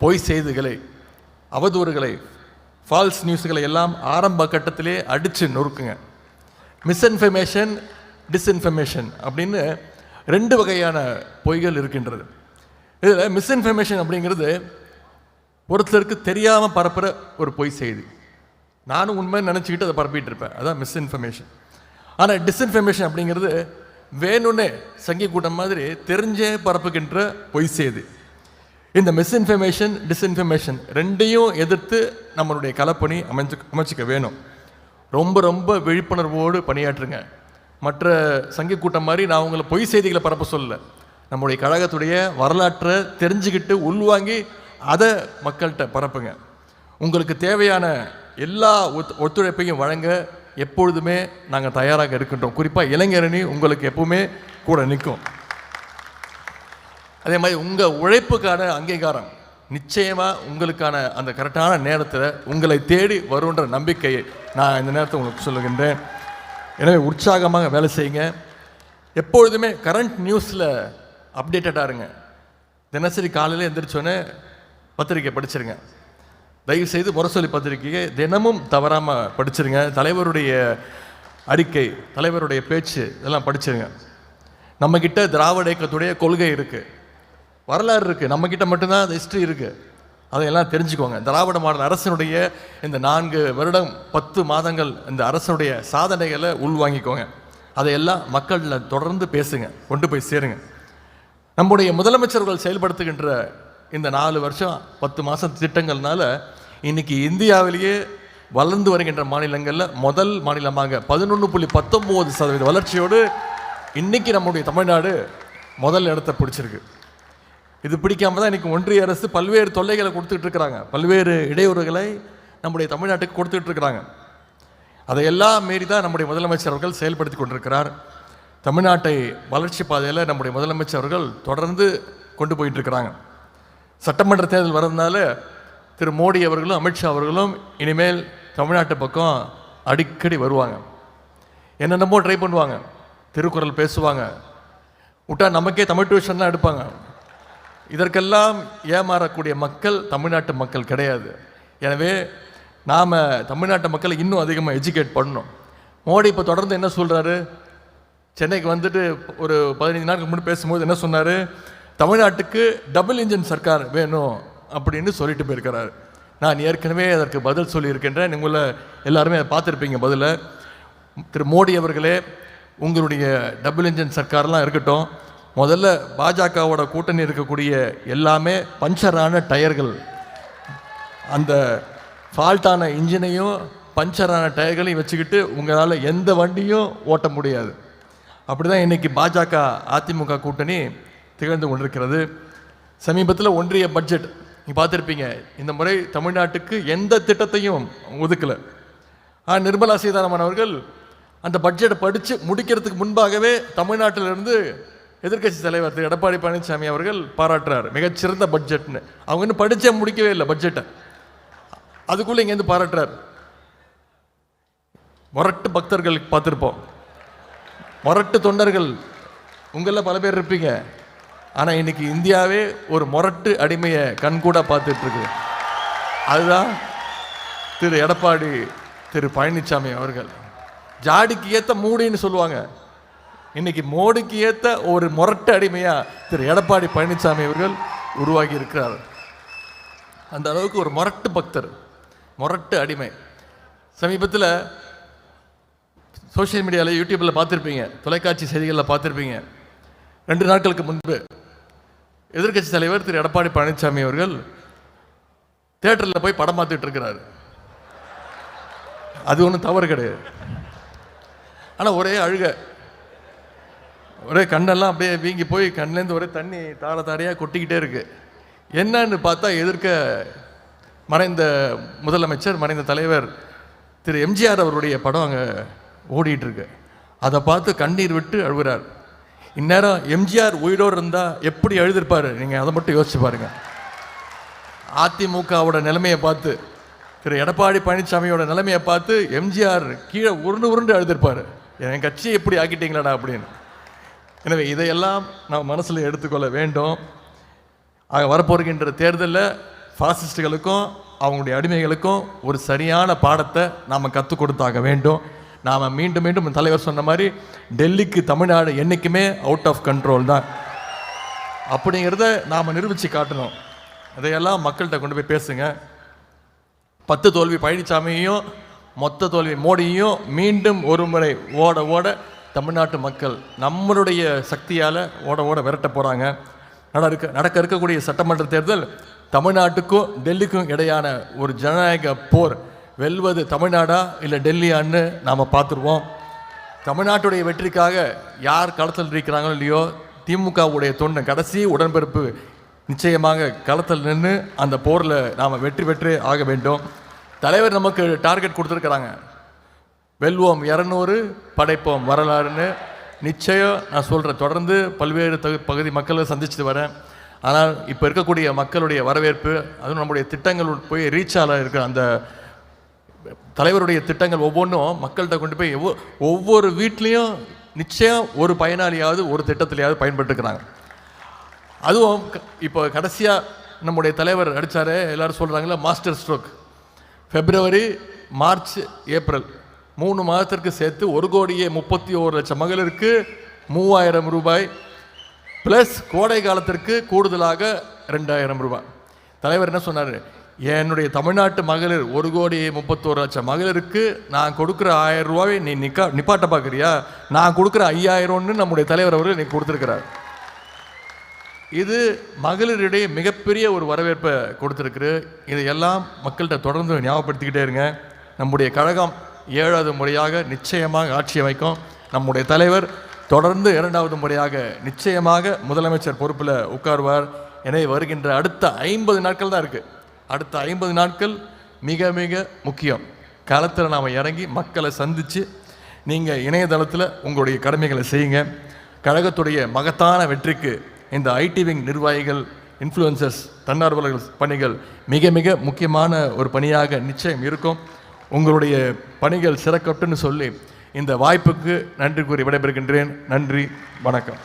பொய் செய்திகளை, அவதூறுகளை, ஃபால்ஸ் நியூஸ்களை எல்லாம் ஆரம்ப கட்டத்திலே அடித்து நொறுக்குங்க. மிஸ்இன்ஃபர்மேஷன், டிஸ்இன்ஃபர்மேஷன் அப்படின்னு 2 வகையான பொய்கள் இருக்கின்றது. இதில் மிஸ்இன்ஃபர்மேஷன் அப்படிங்கிறது ஒருத்தருக்கு தெரியாமல் பரப்புகிற ஒரு பொய் செய்தி. நானும் உண்மை நினச்சிக்கிட்டு அதை பரப்பிட்டு இருப்பேன், அதான் மிஸ்இன்ஃபர்மேஷன். ஆனால் டிஸ்இன்ஃபர்மேஷன் அப்படிங்கிறது வேணும்னே சங்கி கூட்டம் மாதிரி தெரிஞ்சே பரப்புகின்ற பொய் செய்தி. இந்த மிஸ்இன்ஃபர்மேஷன், டிஸ்இன்ஃபர்மேஷன் 2ஐயும் எதிர்த்து நம்மளுடைய களப்பணி அமைச்சிக்க வேணும். ரொம்ப ரொம்ப விழிப்புணர்வோடு பணியாற்றுங்க. மற்ற சங்கி கூட்டம் மாதிரி நான் உங்களை பொய் செய்திகளை பரப்ப சொல்லலை. நம்முடைய கழகத்துடைய வரலாற்றை தெரிஞ்சுக்கிட்டு உள்வாங்கி அதை மக்கள்கிட்ட பரப்புங்க. உங்களுக்கு தேவையான எல்லா ஒத்துழைப்பையும் வழங்க எப்பொழுதுமே நாங்கள் தயாராக இருக்கின்றோம். குறிப்பாக இளைஞரணி உங்களுக்கு எப்பவுமே கூட நிற்கும். அதே மாதிரி உங்கள் உழைப்புக்கான அங்கீகாரம் நிச்சயமாக உங்களுக்கான அந்த கரெக்டான நேரத்தில் உங்களை தேடி வருன்ற நம்பிக்கையை நான் இந்த நேரத்தில் உங்களுக்கு சொல்லுகின்றேன். எனவே உற்சாகமாக வேலை செய்யுங்க. எப்பொழுதுமே கரண்ட் நியூஸில் அப்டேட்டடாக இருங்க. தினசரி காலையில் எந்திரிச்சோன்னே பத்திரிக்கை படிச்சிருங்க. தயவுசெய்து முரசொலி பத்திரிகையை தினமும் தவறாமல் படிச்சிருங்க. தலைவருடைய அறிக்கை, தலைவருடைய பேச்சு இதெல்லாம் படிச்சிருங்க. நம்மக்கிட்ட திராவிட இயக்கத்துடைய கொள்கை இருக்குது, வரலாறு இருக்குது. நம்மக்கிட்ட மட்டும்தான் அந்த ஹிஸ்ட்ரி இருக்குது. அதையெல்லாம் தெரிஞ்சுக்கோங்க. திராவிட மாடல் அரசனுடைய இந்த 4 வருடம் 10 மாதங்கள் இந்த அரசனுடைய சாதனைகளை உள்வாங்கிக்கோங்க. அதையெல்லாம் மக்களில் தொடர்ந்து பேசுங்க, கொண்டு போய் சேருங்க. நம்முடைய முதலமைச்சர்கள் செயல்படுத்துகின்ற இந்த 4 வருஷம் 10 மாதம் திட்டங்கள்னால இன்னைக்கு இந்தியாவிலேயே வளர்ந்து வருகின்ற மாநிலங்களில் முதல் மாநிலமாக 11.19% வளர்ச்சியோடு இன்னைக்கு நம்முடைய தமிழ்நாடு முதல் இடத்தை பிடிச்சிருக்கு. இது பிடிக்காம தான் இன்னைக்கு ஒன்றிய அரசு பல்வேறு தொல்லைகளை கொடுத்துட்டு இருக்கிறாங்க, பல்வேறு இடையூறுகளை நம்முடைய தமிழ்நாட்டுக்கு கொடுத்துட்டு இருக்கிறாங்க. அதையெல்லாம் மீறி தான் நம்முடைய முதலமைச்சர் அவர்கள் செயல்படுத்தி கொண்டிருக்கிறார். தமிழ்நாட்டை வளர்ச்சி பாதையில் நம்முடைய முதலமைச்சர் அவர்கள் தொடர்ந்து கொண்டு போயிட்டு இருக்கிறாங்க. சட்டமன்ற தேர்தல் வர்றதுனால திரு மோடி அவர்களும் அமித்ஷா அவர்களும் இனிமேல் தமிழ்நாட்டு பக்கம் அடிக்கடி வருவாங்க. என்னென்னமோ ட்ரை பண்ணுவாங்க, திருக்குறள் பேசுவாங்க, விட்டா நமக்கே தமிழ் டியூஷன்லாம் எடுப்பாங்க. இதற்கெல்லாம் ஏமாறக்கூடிய மக்கள் தமிழ்நாட்டு மக்கள் கிடையாது. எனவே நாம் தமிழ்நாட்டு மக்களை இன்னும் அதிகமாக எஜுகேட் பண்ணணும். மோடி இப்போ தொடர்ந்து என்ன சொல்கிறாரு, சென்னைக்கு வந்துட்டு ஒரு 15 நாளுக்கு முன்னாடி பேசும்போது என்ன சொன்னார், தமிழ்நாட்டுக்கு டபுள் இன்ஜின் சர்க்கார் வேணும் அப்படின்னு சொல்லிட்டு போயிருக்கிறார். நான் ஏற்கனவே அதற்கு பதில் சொல்லியிருக்கின்றேன். உங்களை எல்லாருமே அதை பார்த்துருப்பீங்க பதிலை. திரு மோடி அவர்களே, உங்களுடைய டபுள் இன்ஜின் சர்க்கார்லாம் இருக்கட்டும், முதல்ல பாஜகவோட கூட்டணி இருக்கக்கூடிய எல்லாமே பஞ்சரான டயர்கள், அந்த ஃபால்ட்டான இன்ஜினையும் பஞ்சரான டயர்களையும் வச்சுக்கிட்டு உங்களால் எந்த வண்டியும் ஓட்ட முடியாது. அப்படி தான் இன்றைக்கி பாஜக அதிமுக கூட்டணி திகழ்ந்து கொண்டிருக்கிறது. சமீபத்தில் ஒன்றிய பட்ஜெட் நீங்கள் பார்த்துருப்பீங்க. இந்த முறை தமிழ்நாட்டுக்கு எந்த திட்டத்தையும் ஒதுக்கலை. நிர்மலா சீதாராமன் அவர்கள் அந்த பட்ஜெட்டை படித்து முடிக்கிறதுக்கு முன்பாகவே தமிழ்நாட்டிலிருந்து எதிர்க்கட்சி தலைவர் திரு எடப்பாடி பழனிசாமி அவர்கள் பாராட்டுறார், மிகச்சிறந்த பட்ஜெட்னு. அவங்க இன்னும் படித்தே முடிக்கவே இல்லை பட்ஜெட்டை, அதுக்குள்ளே இங்கேருந்து பாராட்டுறார். முரட்டு பக்தர்கள் பார்த்துருப்போம், முரட்டு தொண்டர்கள் உங்களில் பல பேர் இருப்பீங்க. ஆனால் இன்னைக்கு இந்தியாவே ஒரு முரட்டு அடிமையை கண்கூட பார்த்துட்ருக்கு. அதுதான் திரு எடப்பாடி திரு பழனிசாமி அவர்கள். ஜாடிக்கு ஏற்ற மூடின்னு சொல்லுவாங்க. இன்னைக்கு மோடிக்கு ஏற்ற ஒரு முரட்டு அடிமையாக திரு எடப்பாடி பழனிசாமி அவர்கள் உருவாகி இருக்கிறார். அந்த அளவுக்கு ஒரு முரட்டு பக்தர், முரட்டு அடிமை. சமீபத்தில் சோஷியல் மீடியாவில், யூடியூப்பில் பார்த்துருப்பீங்க, தொலைக்காட்சி செய்திகளில் பார்த்துருப்பீங்க. 2 நாட்களுக்கு முன்பு எதிர்க்கட்சி தலைவர் திரு எடப்பாடி பழனிசாமி அவர்கள் தியேட்டரில் போய் படம் பார்த்துட்டு இருக்கிறாரு. அது ஒன்றும் தவறு கிடையாது. ஆனால் ஒரே அழுக, ஒரே கண்ணெல்லாம் அப்படியே வீங்கி போய் கண்ணிலேருந்து ஒரே தண்ணி தார தாரையாக கொட்டிக்கிட்டே இருக்கு. என்னன்னு பார்த்தா எதிர்க்க மறைந்த முதலமைச்சர், மறைந்த தலைவர் திரு எம்ஜிஆர் அவருடைய படம் அங்கே ஓடிட்டுருக்கு. அதை பார்த்து கண்ணீர் விட்டு அழுகிறார். இந்நேரம் எம்ஜிஆர் உயிரோடு இருந்தால் எப்படி எழுதிருப்பார், நீங்கள் அதை மட்டும் யோசிச்சு பாருங்கள். அதிமுகவோட நிலைமையை பார்த்து, திரு எடப்பாடி பழனிசாமியோட நிலைமையை பார்த்து எம்ஜிஆர் கீழே உருண்டு எழுதிருப்பார், என் கட்சியை எப்படி ஆக்கிட்டீங்களாடா அப்படின்னு. எனவே இதையெல்லாம் நாம் மனசில் எடுத்துக்கொள்ள வேண்டும். வரப்போகின்ற தேர்தலில் ஃபாசிஸ்டுகளுக்கும் அவங்களுடைய அடிமைகளுக்கும் ஒரு சரியான பாடத்தை நாம் கற்றுக் கொடுத்தாக வேண்டும். நாம் மீண்டும் மீண்டும் தலைவர் சொன்ன மாதிரி டெல்லிக்கு தமிழ்நாடு என்றைக்குமே அவுட் ஆஃப் கண்ட்ரோல் தான் அப்படிங்கிறத நாம் நிரூபித்து காட்டணும். அதையெல்லாம் மக்கள்கிட்ட கொண்டு போய் பேசுங்க. 10 தோல்வி பழனிசாமியையும் மொத்த தோல்வி மோடியையும் மீண்டும் ஒரு முறை ஓட ஓட தமிழ்நாட்டு மக்கள் நம்மளுடைய சக்தியால் ஓட ஓட விரட்ட போகிறாங்க. நடக்க இருக்கக்கூடிய சட்டமன்ற தேர்தல் தமிழ்நாட்டுக்கும் டெல்லிக்கும் இடையான ஒரு ஜனநாயக போர். வெல்வது தமிழ்நாடா இல்லை டெல்லியான்னு நாம் பார்த்துருவோம். தமிழ்நாட்டுடைய வெற்றிக்காக யார் களத்தில் இருக்கிறாங்களோ இல்லையோ, திமுகவுடைய தொண்டன் கடைசி உடன்பிறப்பு நிச்சயமாக களத்தில் நின்று அந்த போரில் நாம் வெற்றி பெற்றே ஆக வேண்டும். தலைவர் நமக்கு டார்கெட் கொடுத்துருக்குறாங்க, வெல்வோம் 200 படைப்போம் வரலாறுன்னு. நிச்சயம் நான் சொல்கிறேன், தொடர்ந்து பல்வேறு பகுதி மக்களை சந்திச்சுட்டு வரேன். ஆனால் இப்போ இருக்கக்கூடிய மக்களுடைய வரவேற்பு, அதுவும் நம்முடைய திட்டங்கள் போய் ரீச்சாக இருக்கிற அந்த தலைவருடைய திட்டங்கள் ஒவ்வொன்றும் மக்கள்கிட்ட கொண்டு போய் ஒவ்வொரு வீட்லேயும் நிச்சயம் ஒரு பயனாளியாவது ஒரு திட்டத்திலையாவது பயன்பட்டுருக்கிறாங்க. அதுவும் இப்போ கடைசியாக நம்முடைய தலைவர் அடித்தார், எல்லோரும் சொல்கிறாங்களே master stroke. February, March, April 3 மாதத்திற்கு சேர்த்து 1,31,00,000 மகளிருக்கு 3,000 ரூபாய் ப்ளஸ் கோடை காலத்திற்கு கூடுதலாக 2,000 ரூபாய். தலைவர் என்ன சொன்னார், என்னுடைய தமிழ்நாட்டு மகளிர் 1,31,00,000 மகளிருக்கு நான் கொடுக்குற 1000 ரூபாயை நீ நிப்பாட்ட பார்க்குறியா, நான் கொடுக்குற 5,000ன்னு நம்முடைய தலைவர் அவர்கள் நீ கொடுத்துருக்கிறார். இது மகளிரிடையே மிகப்பெரிய ஒரு வரவேற்பை கொடுத்துருக்கு. இதையெல்லாம் மக்கள்கிட்ட தொடர்ந்து ஞாபகப்படுத்திக்கிட்டே இருங்க. நம்முடைய கழகம் 7வது முறையாக நிச்சயமாக ஆட்சி அமைக்கும். நம்முடைய தலைவர் தொடர்ந்து 2வது முறையாக நிச்சயமாக முதலமைச்சர் பொறுப்பில் உட்காருவார். எனவே வருகின்ற அடுத்த 50 நாட்கள் தான் இருக்குது. அடுத்த 50 நாட்கள் மிக மிக முக்கியம். களத்தில் நாம் இறங்கி மக்களை சந்தித்து நீங்கள் இணையதளத்தில் உங்களுடைய கடமைகளை செய்யுங்க. கழகத்துடைய மகத்தான வெற்றிக்கு இந்த ஐடி விங் நிர்வாகிகள், இன்ஃப்ளூயன்சர்ஸ், தன்னார்வலர்கள் பணிகள் மிக மிக முக்கியமான ஒரு பணியாக நிச்சயம் இருக்கும். உங்களுடைய பணிகள் சிறக்கட்டுன்னு சொல்லி இந்த வாய்ப்புக்கு நன்றி கூறி விடைபெறுகின்றேன். நன்றி, வணக்கம்.